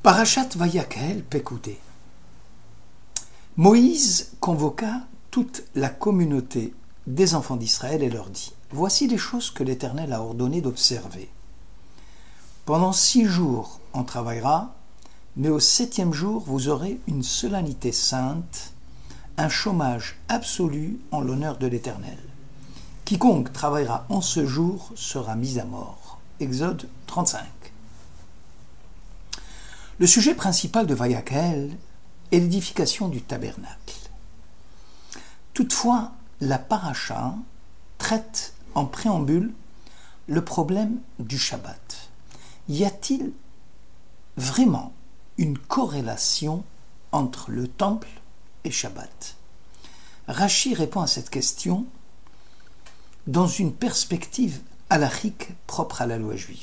Parashat Vayakhel Pekudé. Moïse convoqua toute la communauté des enfants d'Israël et leur dit : voici les choses que l'Éternel a ordonné d'observer. Pendant 6 jours on travaillera, mais au 7e jour vous aurez une solennité sainte, un chômage absolu en l'honneur de l'Éternel. Quiconque travaillera en ce jour sera mis à mort. Exode 35. Le sujet principal de Vayakhel est l'édification du tabernacle. Toutefois, la paracha traite en préambule le problème du Shabbat. Y a-t-il vraiment une corrélation entre le temple et Shabbat ? Rashi répond à cette question dans une perspective halachique propre à la loi juive.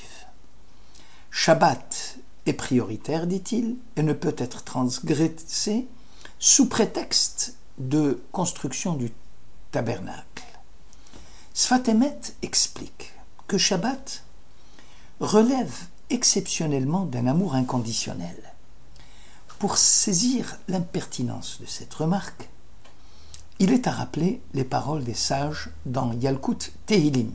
Shabbat est prioritaire, dit-il, et ne peut être transgressé sous prétexte de construction du tabernacle. Sfat Emet explique que Shabbat relève exceptionnellement d'un amour inconditionnel. Pour saisir l'impertinence de cette remarque, il est à rappeler les paroles des sages dans Yalkut Tehillim.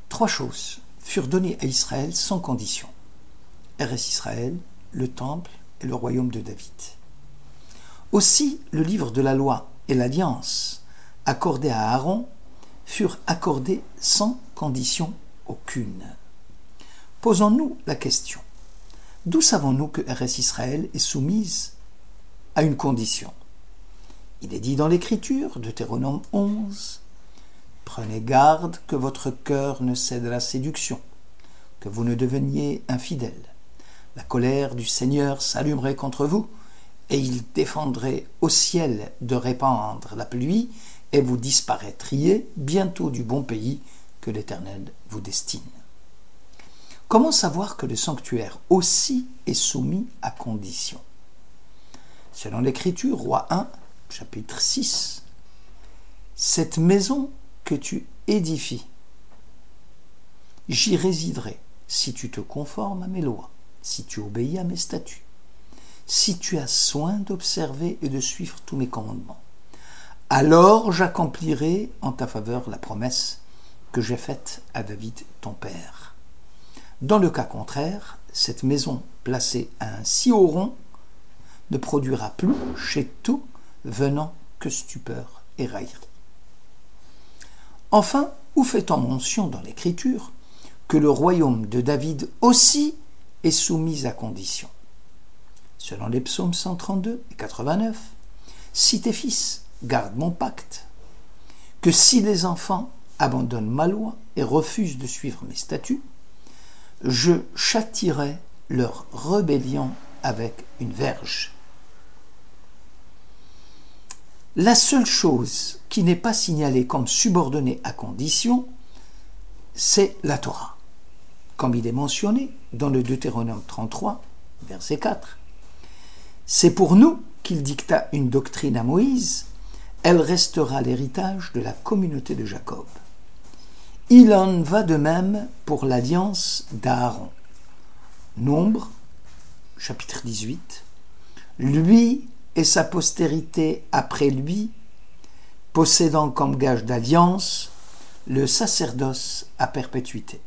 3 choses furent données à Israël sans condition. Eretz Israël, le temple et le royaume de David. Aussi, le livre de la loi et l'alliance accordés à Aaron furent accordés sans condition aucune. Posons-nous la question. D'où savons-nous que Eretz Israël est soumise à une condition ? Il est dit dans l'Écriture, Deutéronome 11, « Prenez garde que votre cœur ne cède à la séduction, que vous ne deveniez infidèles. La colère du Seigneur s'allumerait contre vous, et il défendrait au ciel de répandre la pluie, et vous disparaîtriez bientôt du bon pays que l'Éternel vous destine. » Comment savoir que le sanctuaire aussi est soumis à condition ? Selon l'Écriture, Roi 1, chapitre 6, « Cette maison que tu édifies, j'y résiderai si tu te conformes à mes lois, si tu obéis à mes statuts, si tu as soin d'observer et de suivre tous mes commandements. Alors j'accomplirai en ta faveur la promesse que j'ai faite à David ton père. Dans le cas contraire, cette maison placée à un si haut rang ne produira plus chez tout venant que stupeur et raillerie. Enfin, où fait-on mention dans l'Écriture que le royaume de David aussi est soumis à condition ? Selon les psaumes 132 et 89, « Si tes fils gardent mon pacte, que si les enfants abandonnent ma loi et refusent de suivre mes statuts, je châtierai leur rébellion avec une verge. » La seule chose qui n'est pas signalée comme subordonnée à condition, c'est la Torah, comme il est mentionné dans le Deutéronome 33, verset 4. C'est pour nous qu'il dicta une doctrine à Moïse, elle restera l'héritage de la communauté de Jacob. Il en va de même pour l'alliance d'Aaron. Nombre, chapitre 18. Lui et sa postérité après lui, possédant comme gage d'alliance le sacerdoce à perpétuité.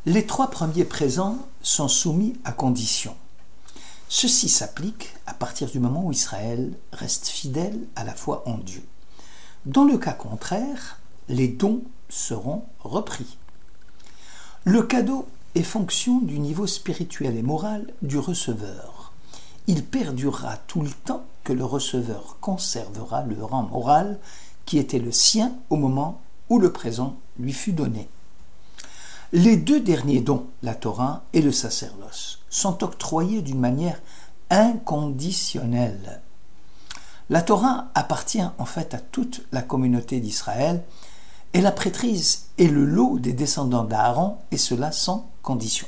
Les 3 premiers présents sont soumis à condition. Ceci s'applique à partir du moment où Israël reste fidèle à la foi en Dieu. Dans le cas contraire, les dons seront repris. Le cadeau est fonction du niveau spirituel et moral du receveur. Il perdurera tout le temps que le receveur conservera le rang moral qui était le sien au moment où le présent lui fut donné. Les 2 derniers dons, la Torah et le sacerdoce, sont octroyés d'une manière inconditionnelle. La Torah appartient en fait à toute la communauté d'Israël et la prêtrise est le lot des descendants d'Aaron, et cela sans condition.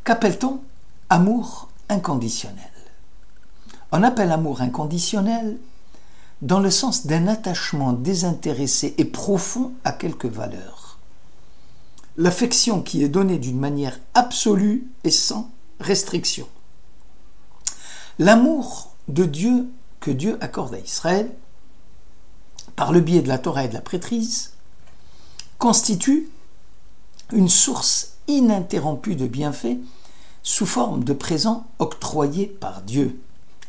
Qu'appelle-t-on amour inconditionnel ? On appelle amour inconditionnel dans le sens d'un attachement désintéressé et profond à quelque valeur. l'affection qui est donnée d'une manière absolue et sans restriction. L'amour de Dieu que Dieu accorde à Israël, par le biais de la Torah et de la prêtrise, constitue une source ininterrompue de bienfaits sous forme de présents octroyés par Dieu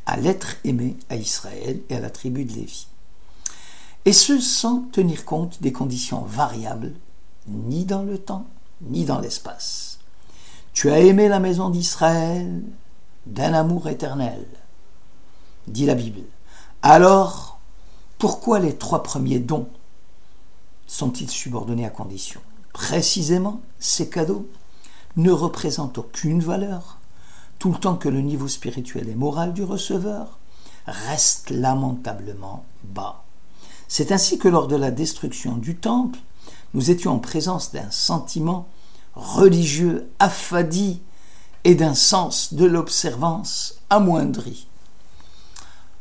à l'être aimé, à Israël et à la tribu de Lévi. Et ce sans tenir compte des conditions variables, ni dans le temps, ni dans l'espace. Tu as aimé la maison d'Israël d'un amour éternel, dit la Bible. Alors, pourquoi les 3 premiers dons sont-ils subordonnés à condition? Précisément, ces cadeaux ne représentent aucune valeur, tout le temps que le niveau spirituel et moral du receveur reste lamentablement bas. C'est ainsi que lors de la destruction du temple, nous étions en présence d'un sentiment religieux affadi et d'un sens de l'observance amoindri.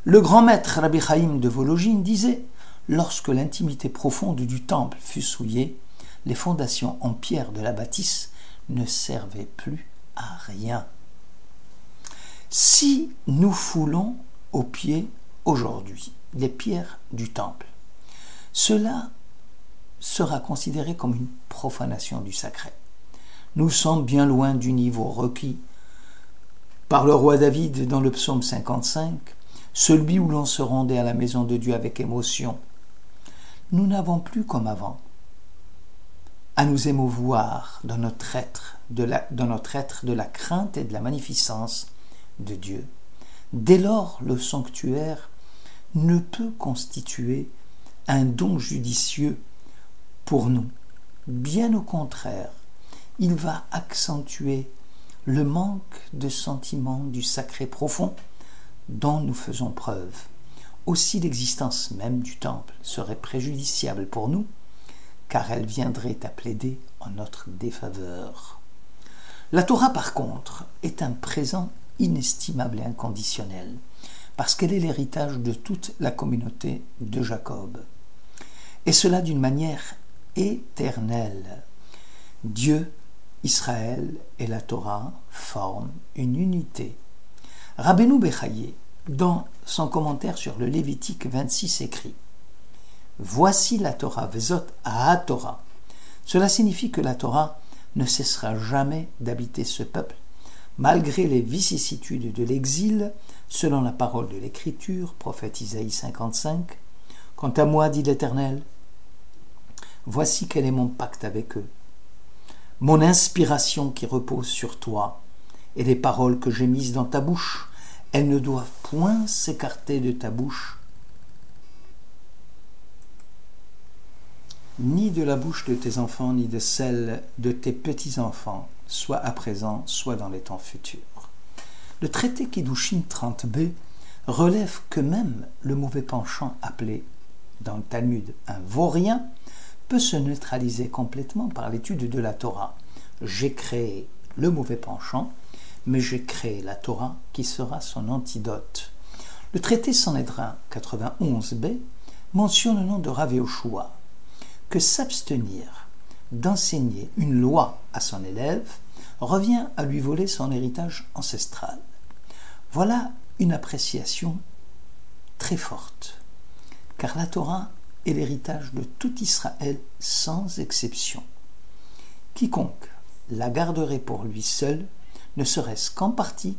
Le grand maître Rabbi Chaim de Volojine disait « Lorsque l'intimité profonde du temple fut souillée, les fondations en pierre de la bâtisse ne servaient plus à rien. » Si nous foulons aux pieds aujourd'hui les pierres du temple, cela sera considéré comme une profanation du sacré. Nous sommes bien loin du niveau requis par le roi David dans le psaume 55, celui où l'on se rendait à la maison de Dieu avec émotion. Nous n'avons plus comme avant à nous émouvoir dans notre être de la crainte et de la magnificence de Dieu. Dès lors, le sanctuaire ne peut constituer un don judicieux pour nous. Bien au contraire, il va accentuer le manque de sentiment du sacré profond dont nous faisons preuve. Aussi l'existence même du temple serait préjudiciable pour nous, car elle viendrait à plaider en notre défaveur. La Torah, par contre, est un présent inestimable et inconditionnel, parce qu'elle est l'héritage de toute la communauté de Jacob. Et cela d'une manière éternelle. Dieu, Israël et la Torah forment une unité. Rabbeinu Bechaye, dans son commentaire sur le Lévitique 26, écrit « Voici la Torah, vezot ha-Torah ». Cela signifie que la Torah ne cessera jamais d'habiter ce peuple, malgré les vicissitudes de l'exil, selon la parole de l'Écriture, prophète Isaïe 55. « Quant à moi, dit l'Éternel, voici quel est mon pacte avec eux. Mon inspiration qui repose sur toi, et les paroles que j'ai mises dans ta bouche, elles ne doivent point s'écarter de ta bouche, ni de la bouche de tes enfants, ni de celle de tes petits-enfants, soit à présent, soit dans les temps futurs. » Le traité Kiddushin 30b relève que même le mauvais penchant appelé dans le Talmud un vaurien peut se neutraliser complètement par l'étude de la Torah. J'ai créé le mauvais penchant, mais j'ai créé la Torah qui sera son antidote. Le traité Sanhédrin 91b mentionne le nom de Rav Yehoshua, que s'abstenir d'enseigner une loi à son élève revient à lui voler son héritage ancestral. Voilà une appréciation très forte, car la Torah est l'héritage de tout Israël sans exception. Quiconque la garderait pour lui seul, ne serait-ce qu'en partie,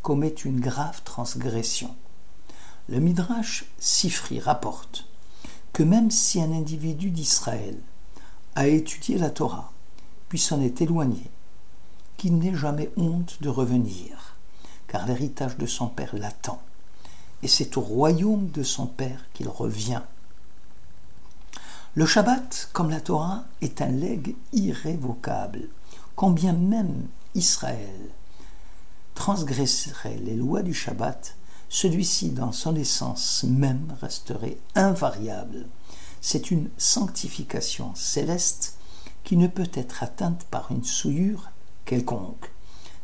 commet une grave transgression. Le Midrash Sifri rapporte que même si un individu d'Israël a étudié la Torah, puis s'en est éloigné, qu'il n'ait jamais honte de revenir, car l'héritage de son père l'attend, et c'est au royaume de son père qu'il revient. Le Shabbat, comme la Torah, est un legs irrévocable, quand bien même Israël transgresserait les lois du Shabbat, celui-ci, dans son essence même, resterait invariable. C'est une sanctification céleste qui ne peut être atteinte par une souillure quelconque.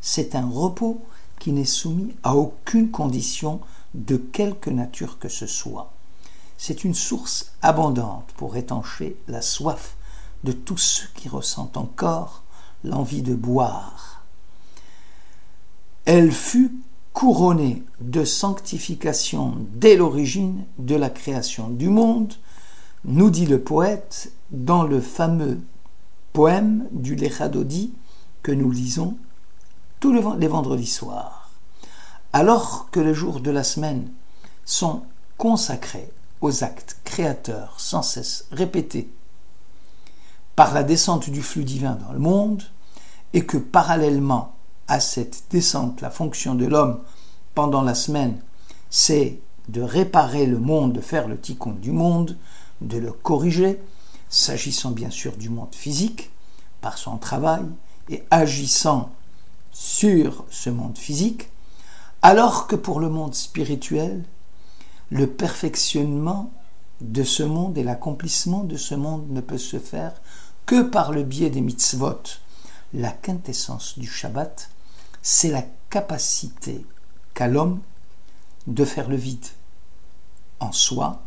C'est un repos qui n'est soumis à aucune condition de quelque nature que ce soit. C'est une source abondante pour étancher la soif de tous ceux qui ressentent encore l'envie de boire. Elle fut couronnée de sanctification dès l'origine de la création du monde, nous dit le poète dans le fameux poème du Lecha Dodi que nous lisons tous les vendredis soirs. Alors que les jours de la semaine sont consacrés aux actes créateurs sans cesse répétés par la descente du flux divin dans le monde, et que parallèlement à cette descente, la fonction de l'homme pendant la semaine, c'est de réparer le monde, de faire le tikkun du monde, de le corriger, s'agissant bien sûr du monde physique, par son travail, et agissant sur ce monde physique, alors que pour le monde spirituel, le perfectionnement de ce monde et l'accomplissement de ce monde ne peut se faire que par le biais des mitzvot. La quintessence du Shabbat, c'est la capacité qu'a l'homme de faire le vide en soi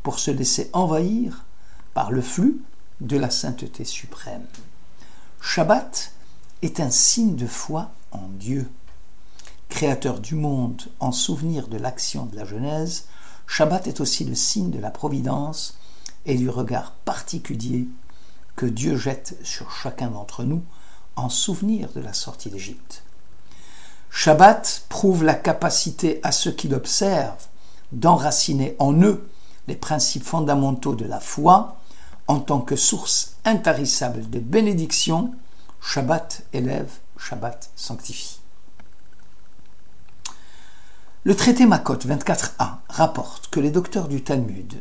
pour se laisser envahir par le flux de la sainteté suprême. Shabbat est un signe de foi en Dieu. Créateur du monde en souvenir de l'action de la Genèse, Shabbat est aussi le signe de la providence et du regard particulier que Dieu jette sur chacun d'entre nous en souvenir de la sortie d'Égypte. Shabbat prouve la capacité à ceux qui l'observent d'enraciner en eux les principes fondamentaux de la foi en tant que source intarissable de bénédiction. Shabbat élève, Shabbat sanctifie. Le traité Makot 24a rapporte que les docteurs du Talmud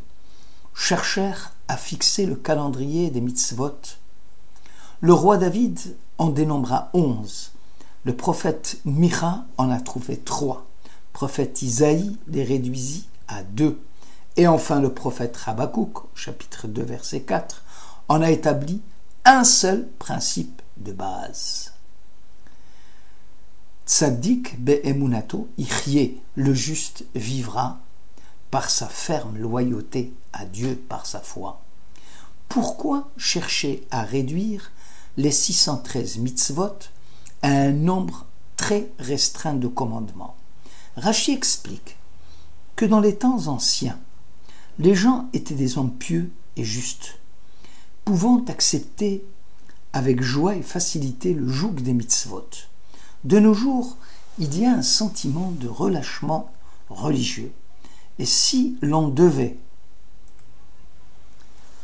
cherchèrent à fixer le calendrier des mitzvot. Le roi David en dénombra 11. Le prophète Micha en a trouvé 3. Le prophète Isaïe les réduisit à 2. Et enfin le prophète Habakkuk, chapitre 2, verset 4, en a établi un seul principe de base. Tzaddik be'emunato ichye, le juste vivra par sa ferme loyauté à Dieu, par sa foi. Pourquoi chercher à réduire les 613 mitzvot à un nombre très restreint de commandements? Rachi explique que dans les temps anciens, les gens étaient des hommes pieux et justes, pouvant accepter avec joie et facilité le joug des mitzvot. De nos jours, il y a un sentiment de relâchement religieux. Et si l'on devait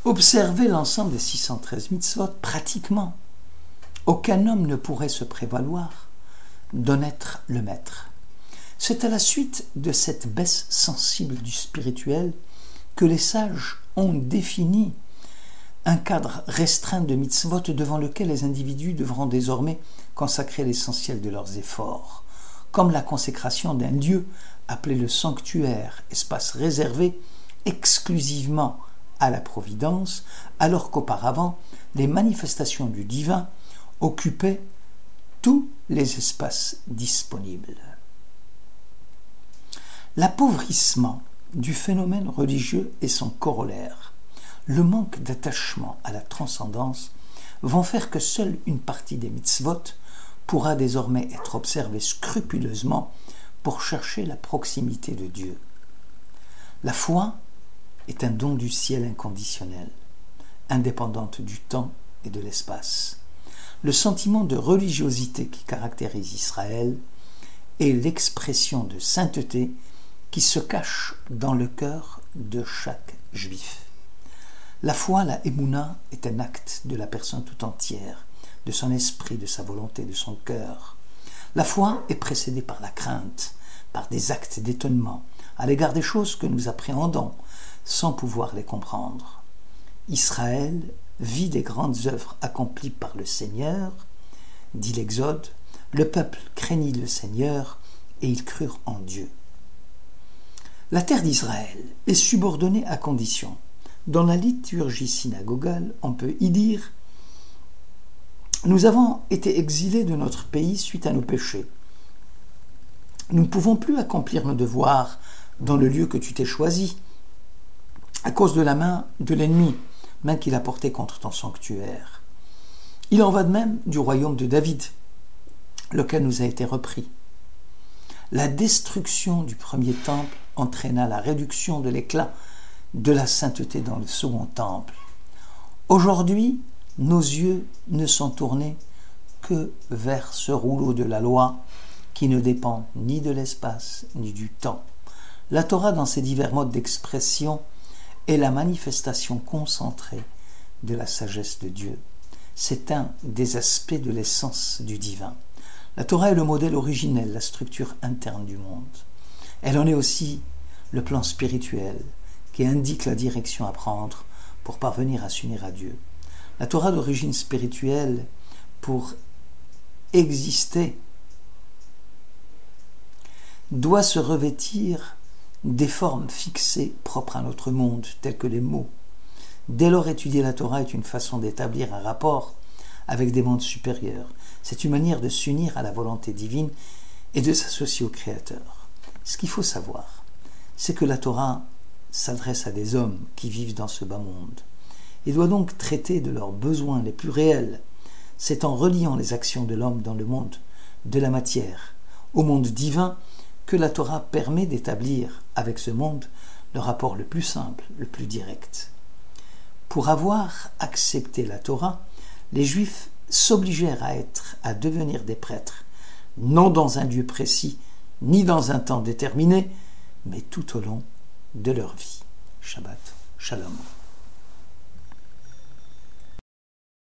observer l'ensemble des 613 mitzvot, pratiquement, aucun homme ne pourrait se prévaloir d'en être le maître. C'est à la suite de cette baisse sensible du spirituel que les sages ont défini un cadre restreint de mitzvot devant lequel les individus devront désormais consacrer l'essentiel de leurs efforts, comme la consécration d'un lieu appelé le sanctuaire, espace réservé exclusivement à la providence, alors qu'auparavant, les manifestations du divin occupaient tous les espaces disponibles. L'appauvrissement du phénomène religieux et son corollaire, le manque d'attachement à la transcendance, vont faire que seule une partie des mitzvot pourra désormais être observée scrupuleusement pour chercher la proximité de Dieu. La foi est un don du ciel inconditionnel, indépendante du temps et de l'espace. Le sentiment de religiosité qui caractérise Israël est l'expression de sainteté qui se cache dans le cœur de chaque juif. La foi, la émouna, est un acte de la personne tout entière, de son esprit, de sa volonté, de son cœur. La foi est précédée par la crainte, par des actes d'étonnement à l'égard des choses que nous appréhendons sans pouvoir les comprendre. Israël vit des grandes œuvres accomplies par le Seigneur, dit l'Exode, le peuple craignit le Seigneur et ils crurent en Dieu. La terre d'Israël est subordonnée à condition. Dans la liturgie synagogale, on peut y dire « Nous avons été exilés de notre pays suite à nos péchés. Nous ne pouvons plus accomplir nos devoirs dans le lieu que tu t'es choisi à cause de la main de l'ennemi. main qu'il a portée contre ton sanctuaire. Il en va de même du royaume de David, lequel nous a été repris. La destruction du premier temple entraîna la réduction de l'éclat de la sainteté dans le second temple. Aujourd'hui, nos yeux ne sont tournés que vers ce rouleau de la loi qui ne dépend ni de l'espace ni du temps. La Torah, dans ses divers modes d'expression, est la manifestation concentrée de la sagesse de Dieu. C'est un des aspects de l'essence du divin. La Torah est le modèle originel, la structure interne du monde. Elle en est aussi le plan spirituel qui indique la direction à prendre pour parvenir à s'unir à Dieu. La Torah d'origine spirituelle, pour exister, doit se revêtir des formes fixées propres à notre monde, telles que les mots. Dès lors, étudier la Torah est une façon d'établir un rapport avec des mondes supérieurs. C'est une manière de s'unir à la volonté divine et de s'associer au Créateur. Ce qu'il faut savoir, c'est que la Torah s'adresse à des hommes qui vivent dans ce bas monde et doit donc traiter de leurs besoins les plus réels. C'est en reliant les actions de l'homme dans le monde de la matière au monde divin que la Torah permet d'établir avec ce monde le rapport le plus simple, le plus direct. Pour avoir accepté la Torah, les Juifs s'obligèrent à devenir des prêtres, non dans un lieu précis, ni dans un temps déterminé, mais tout au long de leur vie. Shabbat Shalom.